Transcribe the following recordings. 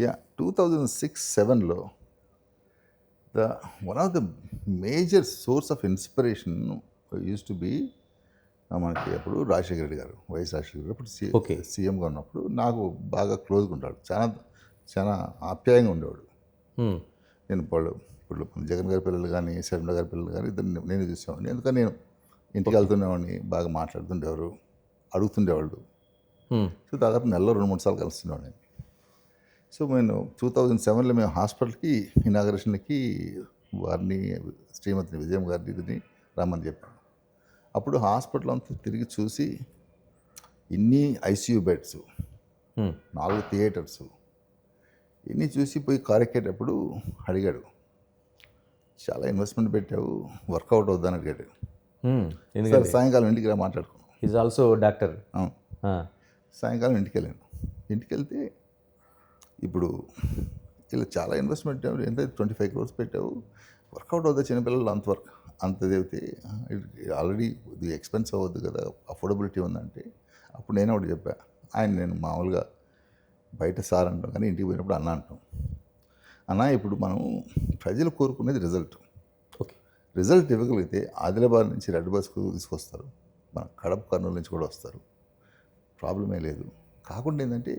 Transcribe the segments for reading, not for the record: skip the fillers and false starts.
2006-7లో the one of the major source of inspiration use to be మనకి అప్పుడు రాజశేఖర రెడ్డి గారు, YS Rajasekhara Reddy అప్పుడు ఓకే. సీఎంగా ఉన్నప్పుడు నాకు బాగా క్లోజ్గా ఉంటాడు, చాలా చాలా ఆప్యాయంగా ఉండేవాడు. నేను ఇప్పుడు జగన్ గారి పిల్లలు కానీ శర్మిల గారి పిల్లలు కానీ ఇద్దరు నేను చూసేవాడిని. ఎందుకని నేను ఇంటికి వెళ్తుండేవాడిని, బాగా మాట్లాడుతుండేవారు, అడుగుతుండేవాళ్ళు. సో దాదాపు నెలలో 2-3 సార్లు కలుస్తుండేవాడిని. సో నేను 2007లో మేము హాస్పిటల్కి ఇనాగరేషన్కి వారిని శ్రీమతిని విజయం గారిని రమ్మని చెప్పాను. అప్పుడు హాస్పిటల్ అంతా తిరిగి చూసి ఇన్ని ఐసీయూ బెడ్స్, 4 థియేటర్స్ ఇన్ని చూసి పోయి కారెక్కేటప్పుడు అడిగాడు, చాలా ఇన్వెస్ట్మెంట్ పెట్టావు, వర్కౌట్ అవుద్దని అడిగాడు. సార్ సాయంకాలం ఇంటికి రా మాట్లాడుకున్నాం. Is also doctor. సాయంకాలం ఇంటికి వెళ్ళాను. ఇంటికి వెళ్తే ఇప్పుడు ఇలా చాలా ఇన్వెస్ట్మెంట్ ఎంత 25 crores పెట్టావు, వర్కౌట్ అవుతుంది చిన్నపిల్లలు అంతవరకు అంత చదివితే ఆల్రెడీ ఇది ఎక్స్పెన్స్ అవ్వద్దు కదా, అఫోర్డబిలిటీ ఉందంటే అప్పుడు నేను ఒకటి చెప్పా. నేను మామూలుగా బయట సార్ అంటాం కానీ ఇంటికి పోయినప్పుడు అన్న అంటాం. అన్న ఇప్పుడు మనం ప్రజలు కోరుకునేది రిజల్ట్. ఓకే. రిజల్ట్ ఇవ్వగలిగితే ఆదిలాబాద్ నుంచి రెడ్ బస్కు తీసుకొస్తారు, మన కడప కర్నూలు నుంచి కూడా వస్తారు, ప్రాబ్లమే లేదు. కాకుండా ఏంటంటే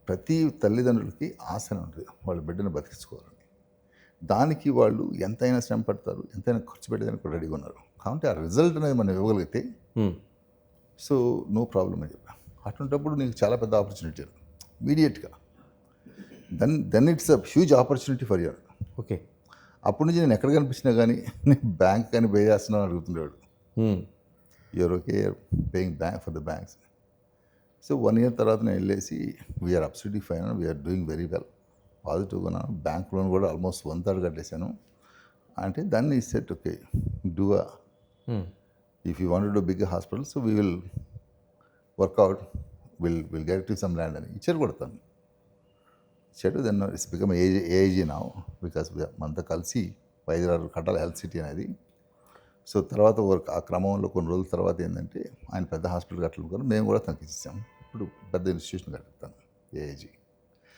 ప్రతి తల్లిదండ్రులకి ఆశనే ఉంటుంది వాళ్ళ బిడ్డను బతికించుకోవాలని. దానికి వాళ్ళు ఎంతైనా శ్రమ పడతారు, ఎంతైనా ఖర్చు పెట్టేదానికి కూడా రెడీగా ఉన్నారు. కాబట్టి ఆ రిజల్ట్ అనేది మనం ఇవ్వగలిగితే సో నో ప్రాబ్లం అని చెప్పా. అటువంటిప్పుడు నీకు చాలా పెద్ద ఆపర్చునిటీ ఇమీడియట్గా. Then it's a huge opportunity for your. Okay. అప్పటి నుంచి నేను ఎక్కడ కనిపించినా కానీ నేను బ్యాంక్ కానీ పే చేస్తున్నాను అడుగుతుండేవాడు. You're okay paying bank for the banks. So 1 year తర్వాత నేను వెళ్ళేసి we're absolutely fine, we're doing very well, పాజిటివ్గా ఉన్నాను. బ్యాంక్ లోన్ కూడా ఆల్మోస్ట్ 1/3 కట్టేశాను. అంటే దాన్ని set okay do if you want to do big hospital so we will work out, will get to some land అని ఇచ్చారు కొడతాను. ఇచ్చాడు. Then it's become AIG now because మనతో కలిసి 5-6 కట్టాలి హెల్త్ సిటీ అనేది. సో తర్వాత ఆ క్రమంలో కొన్ని రోజుల తర్వాత ఏంటంటే ఆయన పెద్ద హాస్పిటల్ కట్టాలనుకుని మేము కూడా తనకి ఇచ్చాము. ఇప్పుడు పెద్ద ఇన్స్టిట్యూషన్ కట్టాను ఏఐజీ.